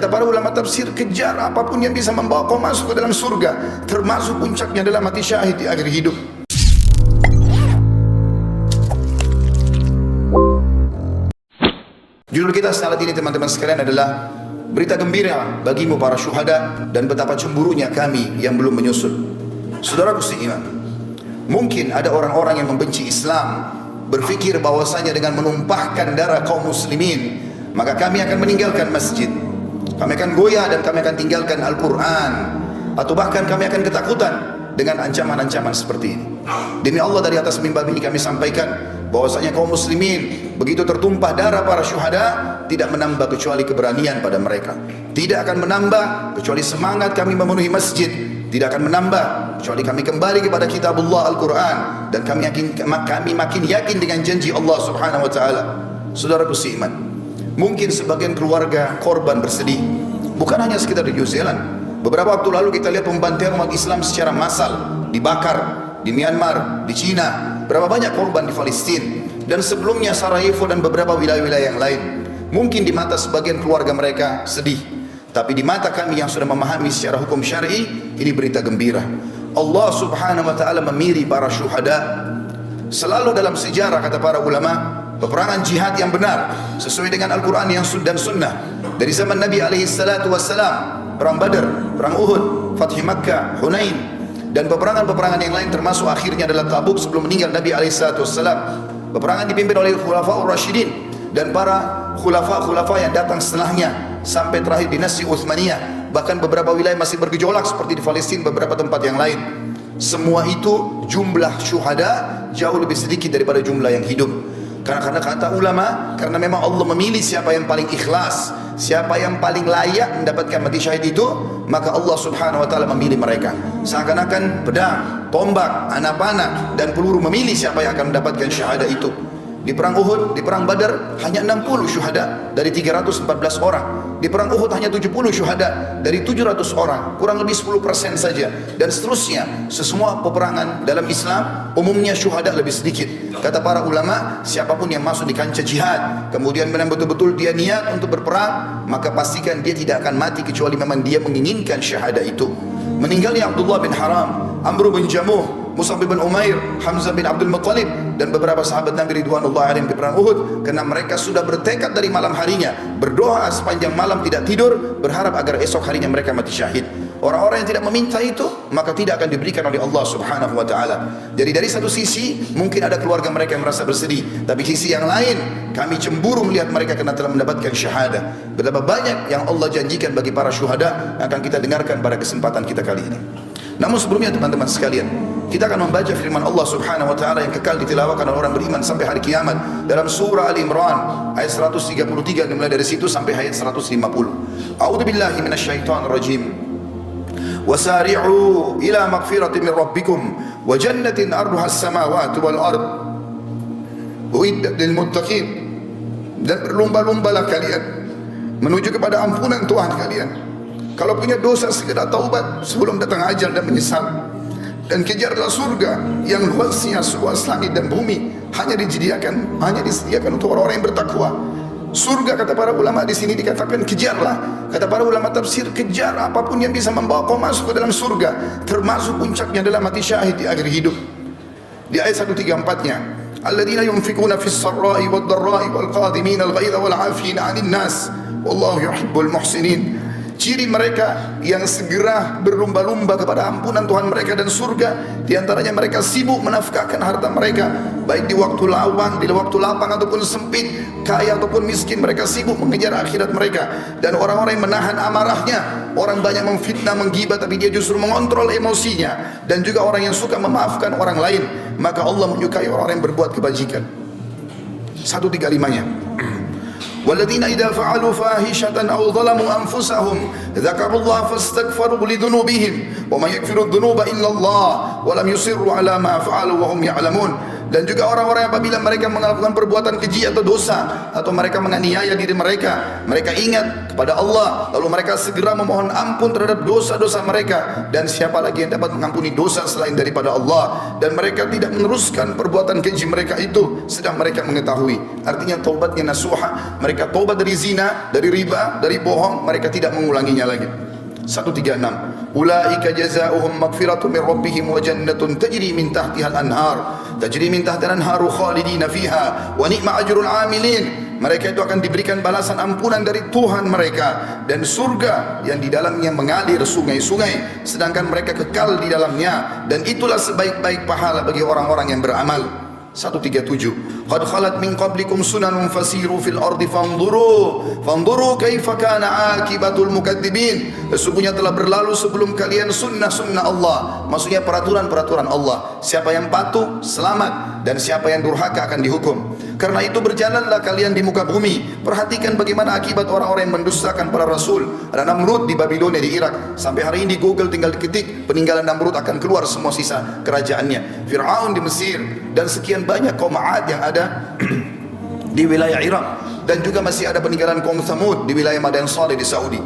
Kata para ulama tafsir, kejar apapun yang bisa membawa kau masuk ke dalam surga, termasuk puncaknya adalah mati syahid di akhir hidup. Judul kita saat ini teman-teman sekalian adalah berita gembira bagimu para syuhada dan betapa cemburunya kami yang belum menyusul. Saudaraku seiman, mungkin ada orang-orang yang membenci Islam, berpikir bahwasanya dengan menumpahkan darah kaum muslimin maka kami akan meninggalkan masjid, kami akan goyah dan kami akan tinggalkan Al-Quran, atau bahkan kami akan ketakutan dengan ancaman-ancaman seperti ini. Demi Allah, dari atas mimbar ini kami sampaikan bahwasanya kaum muslimin begitu tertumpah darah para syuhada tidak menambah kecuali keberanian pada mereka, tidak akan menambah kecuali semangat kami memenuhi masjid, tidak akan menambah kecuali kami kembali kepada kitabullah Al-Quran, dan kami makin yakin dengan janji Allah subhanahu wa ta'ala. Saudaraku seiman, mungkin sebagian keluarga korban bersedih, bukan hanya sekitar di New Zealand. Beberapa waktu lalu kita lihat pembantaian umat Islam secara massal, dibakar di Myanmar, di Cina, berapa banyak korban di Palestina, dan sebelumnya Sarajevo dan beberapa wilayah-wilayah yang lain. Mungkin di mata sebagian keluarga mereka sedih, tapi di mata kami yang sudah memahami secara hukum syar'i, ini berita gembira. Allah subhanahu wa ta'ala memilih para syuhada. Selalu dalam sejarah, kata para ulama, peperangan jihad yang benar sesuai dengan Al-Quran yang dan sunnah dari zaman Nabi alaihi salatu wassalam, perang Badar, perang Uhud, Fathi Makkah, Hunain, dan peperangan-peperangan yang lain, termasuk akhirnya adalah Tabuk sebelum meninggal Nabi alaihi salatu wassalam. Peperangan dipimpin oleh Khulafaur Rasyidin dan para khulafa yang datang setelahnya sampai terakhir dinasti Utsmaniyah. Bahkan beberapa wilayah masih bergejolak seperti di Palestina, beberapa tempat yang lain. Semua itu jumlah syuhada jauh lebih sedikit daripada jumlah yang hidup. Karena kata ulama, karena memang Allah memilih siapa yang paling ikhlas, siapa yang paling layak mendapatkan mati syahid itu, maka Allah subhanahu wa ta'ala memilih mereka. Seakan-akan pedang, tombak, anak panah dan peluru memilih siapa yang akan mendapatkan syahadah itu. Di perang Uhud, di perang Badar hanya 60 syuhada dari 314 orang. Di perang Uhud hanya 70 syuhada dari 700 orang, kurang lebih 10% saja. Dan seterusnya, semua peperangan dalam Islam umumnya syuhada lebih sedikit. Kata para ulama, siapapun yang masuk di kancah jihad kemudian memang betul-betul dia niat untuk berperang, maka pastikan dia tidak akan mati kecuali memang dia menginginkan syahadah itu. Meninggalnya Abdullah bin Haram, Amr bin Jamuh, Mus'ab bin Umair, Hamzah bin Abdul Muttalib, dan beberapa sahabat Nabi ridwanullah alaihim di perang Uhud, karena mereka sudah bertekad dari malam harinya, berdoa sepanjang malam tidak tidur, berharap agar esok harinya mereka mati syahid. Orang-orang yang tidak meminta itu, maka tidak akan diberikan oleh Allah subhanahu wa ta'ala. Jadi dari satu sisi mungkin ada keluarga mereka yang merasa bersedih, tapi sisi yang lain kami cemburu melihat mereka karena telah mendapatkan syahadah. Betapa banyak yang Allah janjikan bagi para syuhada akan kita dengarkan pada kesempatan kita kali ini. Namun sebelumnya teman-teman sekalian, kita akan membaca firman Allah subhanahu wa ta'ala yang kekal ditilawakan oleh orang beriman sampai hari kiamat dalam surah Al-Imran ayat 133, dimulai dari situ sampai ayat 150. A'udzubillahi minasyaitonir rajim. Wasari'u ila maghfiratin min rabbikum wa jannatin arduha as-samawati wal ard uiddat lil muttaqin. Dan berlomba-lombalah kalian menuju kepada ampunan Tuhan kalian. Kalau punya dosa segera taubat sebelum datang ajal dan menyesal. Dan kejarlah surga yang luasnya seluas langit dan bumi, hanya disediakan untuk orang-orang yang bertakwa. Surga, kata para ulama di sini dikatakan kejarlah. Kata para ulama tafsir, kejar apapun yang bisa membawa kau masuk ke dalam surga, termasuk puncaknya adalah mati syahid di akhir hidup. Di ayat 134-nya, alladzina yunfikuna fis sarra'i wad dharra'i wal qadhimina al ghaidha wal 'afina 'anil nas wallahu yuhibbul muhsinin. Ciri mereka yang segera berlomba-lomba kepada ampunan Tuhan mereka dan surga, diantaranya mereka sibuk menafkahkan harta mereka, baik di waktu lawang, di waktu lapang ataupun sempit, kaya ataupun miskin, mereka sibuk mengejar akhirat mereka. Dan orang-orang yang menahan amarahnya, orang banyak memfitnah, menggibah, tapi dia justru mengontrol emosinya, dan juga orang yang suka memaafkan orang lain, maka Allah menyukai orang-orang yang berbuat kebajikan. 135-nya. والذين إذا فعلوا فاحشة أو ظلموا أنفسهم ذكروا الله فاستغفروا لذنوبهم وما يغفر الذنوب إلا الله ولم يصروا على ما فعلوا وهم يعلمون. Dan juga orang-orang yang apabila mereka melakukan perbuatan keji atau dosa, atau mereka menganiaya diri mereka, mereka ingat kepada Allah, lalu mereka segera memohon ampun terhadap dosa-dosa mereka. Dan siapa lagi yang dapat mengampuni dosa selain daripada Allah? Dan mereka tidak meneruskan perbuatan keji mereka itu sedang mereka mengetahui. Artinya taubatnya nasuha, mereka taubat dari zina, dari riba, dari bohong, mereka tidak mengulanginya lagi. 136 Ulaika jazaohum maghfiratun min rabbihim wa jannatun tajri min tahtiha al-anhar tajri min tahtiha al-anharu khalidina fiha wa ni'ma ajrul amilin. Mereka itu akan diberikan balasan ampunan dari Tuhan mereka dan surga yang di dalamnya mengalir sungai-sungai, sedangkan mereka kekal di dalamnya, dan itulah sebaik-baik pahala bagi orang-orang yang beramal. 137 Qad khalat min qablikum sunanun fasiru fil ardi fanzuru kaifa kana akibatul mukadzibin. Sesungguhnya telah berlalu sebelum kalian sunnah-sunnah Allah, maksudnya peraturan-peraturan Allah. Siapa yang patuh selamat, dan siapa yang durhaka akan dihukum. Karena itu berjalanlah kalian di muka bumi, perhatikan bagaimana akibat orang-orang yang mendustakan para rasul. Ada Namrud di Babilonia di Irak, sampai hari ini di Google tinggal diketik peninggalan Namrud akan keluar semua sisa kerajaannya. Fir'aun di Mesir, dan sekian banyak kaum Ad yang ada di wilayah Irak, dan juga masih ada peninggalan kaum Thamud di wilayah Madain Saleh di Saudi.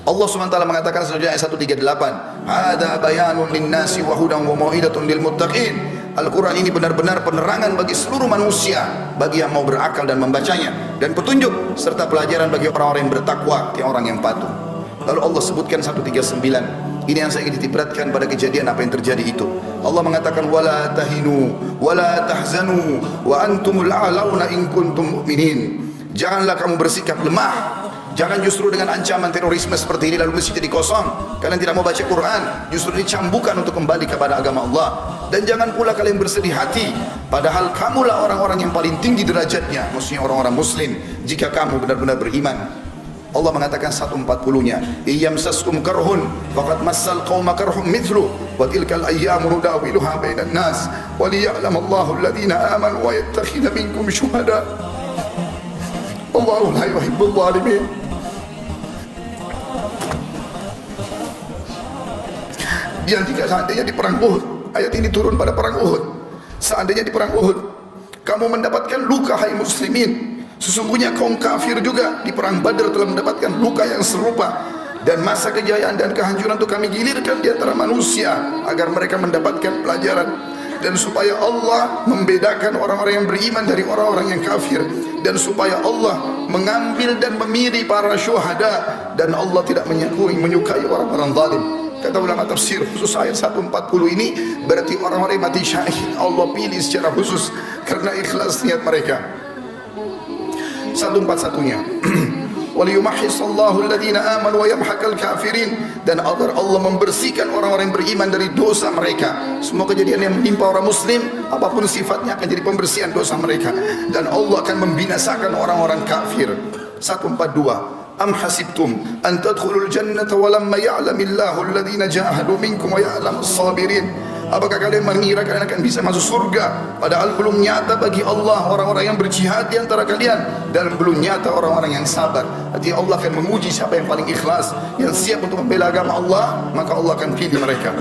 Allah SWT mengatakan selanjutnya ayat 138 Hada bayanun linnasi wa hudan wa mau'idatun lil muttaqin. Al-Quran ini benar-benar penerangan bagi seluruh manusia, bagi yang mau berakal dan membacanya, dan petunjuk serta pelajaran bagi orang-orang yang bertakwa, orang yang patuh. Lalu Allah sebutkan 139. Ini yang saya ingin ditiberatkan pada kejadian apa yang terjadi itu. Allah mengatakan wala tahinu wala tahzanu wa antumul a'launa in kuntum mu'minin. Janganlah kamu bersikap lemah. Jangan justru dengan ancaman terorisme seperti ini lalu masjid jadi kosong, kalian tidak mau baca Quran, justru dicambukan untuk kembali kepada agama Allah. Dan jangan pula kalian bersedih hati, padahal kamulah orang-orang yang paling tinggi derajatnya, maksudnya orang-orang muslim, jika kamu benar-benar beriman. Allah mengatakan 140-nya iyamsaskum karhun faqad massal qauma karhum mithlu wa tilkal ayyamu nudawiluha bainan nas wa liya'lamallahu alladhina amanu wa yattakhidha minkum syuhada wallahu la yuhibbul zalimin. Yang jika seandainya di perang Uhud, ayat ini turun pada perang Uhud, seandainya di perang Uhud kamu mendapatkan luka hai muslimin, sesungguhnya kaum kafir juga di perang Badar telah mendapatkan luka yang serupa, dan masa kejayaan dan kehancuran itu kami gilirkan di antara manusia agar mereka mendapatkan pelajaran, dan supaya Allah membedakan orang-orang yang beriman dari orang-orang yang kafir, dan supaya Allah mengambil dan memilih para syuhada, dan Allah tidak menyukai orang-orang zalim. Kata ulama tafsir khusus ayat 140 ini berarti orang-orang yang mati syahid Allah pilih secara khusus karena ikhlas niat mereka. 141-nya waliyumahhisallahu alladhina amanu wa yamhaqal kafirin, dan agar Allah membersihkan orang-orang yang beriman dari dosa mereka. Semua kejadian yang menimpa orang muslim apapun sifatnya akan jadi pembersihan dosa mereka, dan Allah akan membinasakan orang-orang kafir. 142 Am hasibtum an tadkhulul jannata wa lamma ya'lamillahu alladhina jahadu minkum wa ya'lamus sabirin. Apakah kalian mengira kalian akan bisa masuk surga padahal belum nyata bagi Allah orang-orang yang berjihad di antara kalian, dan belum nyata orang-orang yang sabar. Artinya Allah akan menguji siapa yang paling ikhlas, yang siap untuk membela agama Allah, maka Allah akan pilih mereka.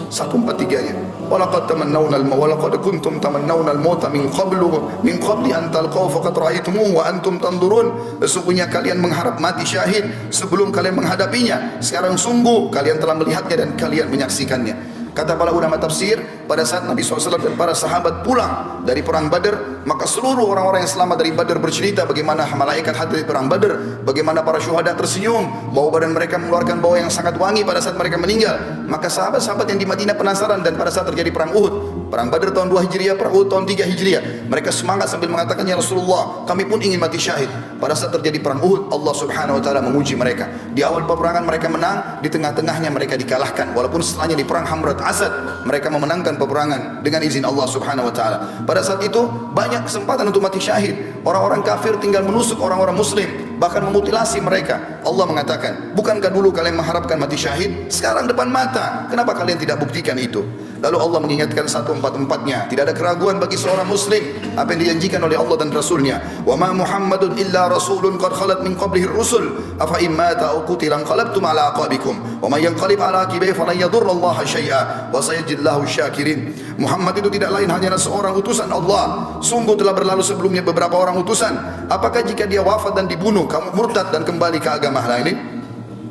143-nya walaqad tamannawna walaqad kuntum tamannawna al-mauta min qabli an talqaw faqad ra'aytumuhu wa antum tanzurun. Sesungguhnya kalian mengharap mati syahid sebelum kalian menghadapinya, sekarang sungguh kalian telah melihatnya dan kalian menyaksikannya. Kata para ulama tafsir, pada saat Nabi SAW dan para sahabat pulang dari perang Badar, maka seluruh orang-orang yang selamat dari Badar bercerita bagaimana malaikat hadir di perang Badar, bagaimana para syuhada tersenyum, bau badan mereka mengeluarkan bau yang sangat wangi pada saat mereka meninggal. Maka sahabat-sahabat yang di Madinah penasaran, dan pada saat terjadi perang Uhud, perang Badar tahun 2 Hijriah, perang Uhud tahun 3 Hijriah, mereka semangat sambil mengatakan, ya Rasulullah, kami pun ingin mati syahid. Pada saat terjadi perang Uhud, Allah Subhanahu wa taala menguji mereka. Di awal peperangan mereka menang, di tengah-tengahnya mereka dikalahkan, walaupun setelahnya di perang Hamrat Asad mereka memenangkan peperangan dengan izin Allah Subhanahu wa taala. Pada saat itu banyak kesempatan untuk mati syahid. Orang-orang kafir tinggal menusuk orang-orang muslim, bahkan memutilasi mereka. Allah mengatakan, bukankah dulu kalian mengharapkan mati syahid? Sekarang depan mata, kenapa kalian tidak buktikan itu? Lalu Allah mengingatkan 144-nya, tidak ada keraguan bagi seorang muslim apa yang dijanjikan oleh Allah dan Rasulnya. Wa ma Muhammadun illa rasulun qad khalat min qablihi rusul afa in mata aw qutila qalabtum ala aqabikum wa man yanqalib ala aqibihi falan yadurra Allah syai'a wa sayajzillahu syakirin. Muhammad itu tidak lain hanya seorang utusan Allah. Sungguh telah berlalu sebelumnya beberapa orang utusan. Apakah jika dia wafat dan dibunuh, kamu murtad dan kembali ke agama lain?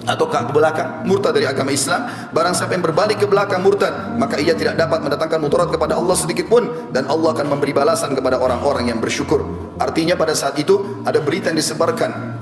Atau ke belakang, murtad dari agama Islam? Barang siapa yang berbalik ke belakang murtad, maka ia tidak dapat mendatangkan mudarat kepada Allah sedikit pun, dan Allah akan memberi balasan kepada orang-orang yang bersyukur. Artinya pada saat itu ada berita yang disebarkan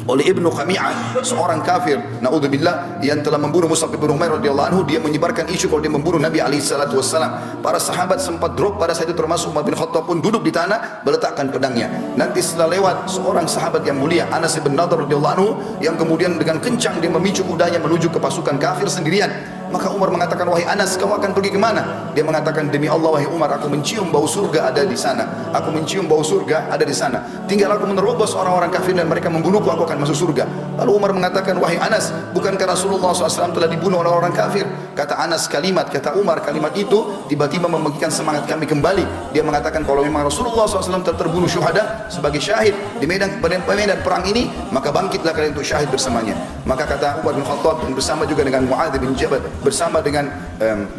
oleh Ibnu Khami'ah, seorang kafir, naudzubillah, yang telah membunuh Mus'ab bin Umair radhiyallahu anhu. Dia menyebarkan isu kalau dia membunuh Nabi alaihi salatu wassalam. Para sahabat sempat drop pada saat itu, termasuk Umar bin Khattab pun duduk di tanah meletakkan pedangnya. Nanti setelah lewat seorang sahabat yang mulia, Anas bin Nadhr radhiyallahu anhu, yang kemudian dengan kencang dia memicu kudanya menuju ke pasukan kafir sendirian. Maka Umar mengatakan, wahai Anas, kamu akan pergi kemana? Dia mengatakan, demi Allah wahai Umar, aku mencium bau surga ada di sana. Aku mencium bau surga ada di sana. Tinggal aku menerobos orang-orang kafir dan mereka membunuhku, aku akan masuk surga. Lalu Umar mengatakan, wahai Anas, bukankah Rasulullah SAW telah dibunuh oleh orang kafir? Kata Anas kata Umar, kalimat itu tiba-tiba membangkitkan semangat kami kembali. Dia mengatakan, kalau memang Rasulullah SAW telah terbunuh syuhada sebagai syahid di medan perang ini, maka bangkitlah kalian untuk syahid bersamanya. Maka kata Umar bin Khattab, bersama juga dengan Mu'adz bin Jabal, bersama dengan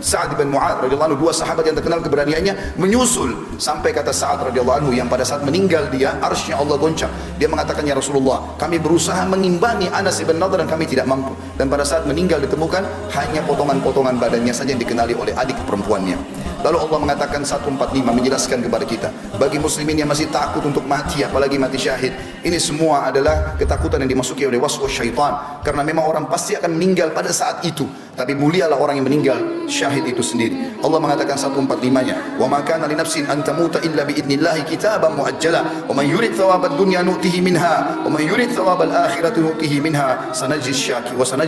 Sa'ad bin Mu'adz radhiyallahu anhu, dua sahabat yang terkenal keberaniannya, menyusul sampai kata Sa'ad radhiyallahu anhu, yang pada saat meninggal dia arsy Allah goncang. Dia mengatakan, ya Rasulullah, kami berusaha mengimbangi Anas bin Nadhr dan kami tidak mampu. Dan pada saat meninggal ditemukan hanya potongan-potongan badannya saja yang dikenali oleh adik perempuannya. Lalu Allah mengatakan 145 menjelaskan kepada kita, bagi muslimin yang masih takut untuk mati, apalagi mati syahid, ini semua adalah ketakutan yang dimasuki oleh waswas syaitan. Karena memang orang pasti akan meninggal pada saat itu, tapi mulialah orang yang meninggal syahid itu sendiri. Allah mengatakan 145-nya, wa ma kana li nafsin an tamuta illa bi idnillahi kitaban muajjala wa man yurid thawabad dunya nu'tihi minha wa man yurid thawabal akhirati nu'tihi minha sanajzi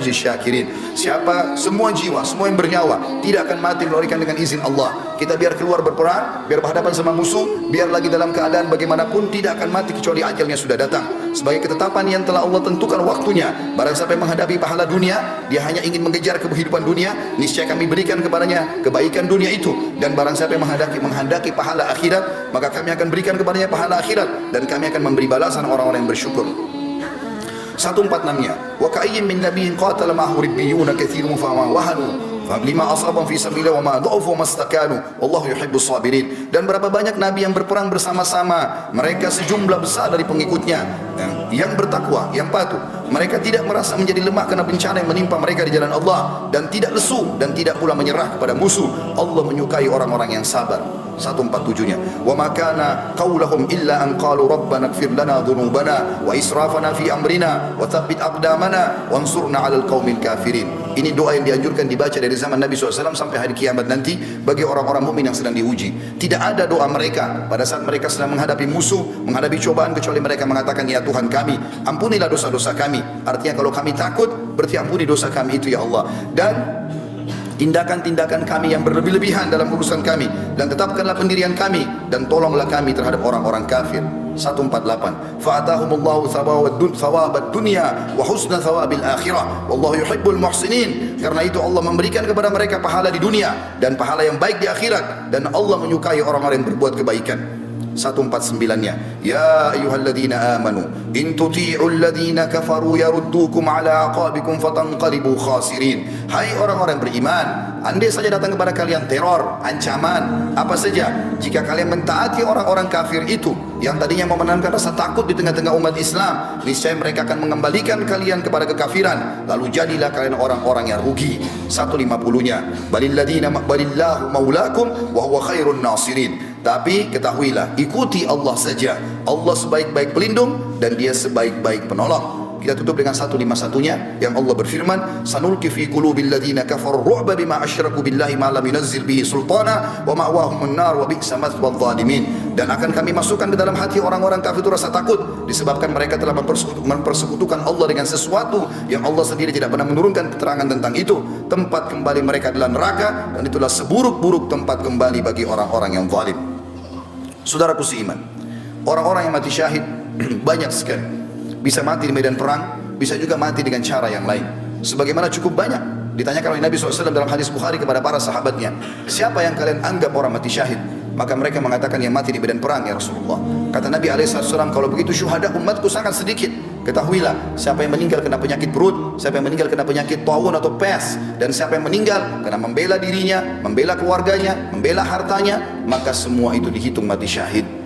syakirin. Siapa, semua jiwa, semua yang bernyawa tidak akan mati melainkan dengan izin Allah. Kita biar keluar berperang, biar berhadapan sama musuh, biar lagi dalam keadaan bagaimanapun tidak akan mati kecuali ajalnya sudah datang. Sebagai ketetapan yang telah Allah tentukan waktunya. Barang siapa yang menghadapi pahala dunia, dia hanya ingin mengejar kehidupan dunia, niscaya kami berikan kepadanya kebaikan dunia itu. Dan barang siapa yang menghendaki pahala akhirat, maka kami akan berikan kepadanya pahala akhirat, dan kami akan memberi balasan orang-orang yang bersyukur. 146-nya, wa ka'ayyin min nabiyyin qatala ma'ahu ribbiyuna katsirun fa ma wahanu lima asabam fi sabilillah wa ma dha'ufu mastakanu wallahu yuhibbus sabirin. Dan berapa banyak nabi yang berperang bersama-sama, mereka sejumlah besar dari pengikutnya yang bertakwa, yang patuh. Mereka tidak merasa menjadi lemah karena bencana yang menimpa mereka di jalan Allah, dan tidak lesu dan tidak pula menyerah kepada musuh. Allah menyukai orang-orang yang sabar. 147-nya, wa ma kana qaulahum illa an qalu rabbana ighfir lana dhunubana wa israfana fi amrina wa tsabbit aqdamana wansurna 'alal qaumil kafirin. Ini doa yang dianjurkan dibaca dari zaman Nabi SAW sampai hari kiamat nanti bagi orang-orang mukmin yang sedang diuji. Tidak ada doa mereka pada saat mereka sedang menghadapi musuh, menghadapi cobaan, kecuali mereka mengatakan, ya Tuhan kami, ampunilah dosa-dosa kami. Artinya kalau kami takut, berarti ampuni dosa kami itu ya Allah. Dan tindakan-tindakan kami yang berlebih-lebihan dalam urusan kami, dan tetapkanlah pendirian kami, dan tolonglah kami terhadap orang-orang kafir. 148, fa'atahumullahu thawabad dunya wa husna thawabil akhirah wallahu yuhibbul muhsinin. Karena itu Allah memberikan kepada mereka pahala di dunia dan pahala yang baik di akhirat, dan Allah menyukai orang-orang yang berbuat kebaikan. 149-nya, ya ayyuhalladzina amanu in tuti'ul ladzina kafaru yaruddukum ala aqabikum fatanqalibu khasirin. Hai orang-orang beriman, andai saja datang kepada kalian teror, ancaman, apa saja, jika kalian mentaati orang-orang kafir itu yang tadinya mau menanamkan rasa takut di tengah-tengah umat Islam, niscaya mereka akan mengembalikan kalian kepada kekafiran, lalu jadilah kalian orang-orang yang rugi. 150-nya, balillahu maulakum wa huwa khairun nasirin. Tapi ketahuilah, ikuti Allah saja. Allah sebaik-baik pelindung dan dia sebaik-baik penolong. Kita tutup dengan 151-nya yang Allah berfirman, sanulqi fi qulubil ladzina kafaru ru'ba bima asyraku billahi ma lam yunzil bihi sultana wa ma'wahumun nar wa bi'sa mathwal zalimin. Dan akan kami masukkan ke dalam hati orang-orang kafir itu rasa takut disebabkan mereka telah mempersekutukan Allah dengan sesuatu yang Allah sendiri tidak pernah menurunkan keterangan tentang itu. Tempat kembali mereka adalah neraka, dan itulah seburuk-buruk tempat kembali bagi orang-orang yang zalim. Saudaraku seiman, orang-orang yang mati syahid banyak sekali. Bisa mati di medan perang, bisa juga mati dengan cara yang lain. Sebagaimana cukup banyak ditanyakan oleh Nabi SAW dalam hadis Bukhari kepada para sahabatnya, siapa yang kalian anggap orang mati syahid? Maka mereka mengatakan yang mati di medan perang ya Rasulullah. Kata Nabi SAW, kalau begitu syuhada umatku sangat sedikit. Ketahuilah, siapa yang meninggal kena penyakit perut, siapa yang meninggal kena penyakit taun atau pes, dan siapa yang meninggal karena membela dirinya, membela keluarganya, membela hartanya, maka semua itu dihitung mati syahid.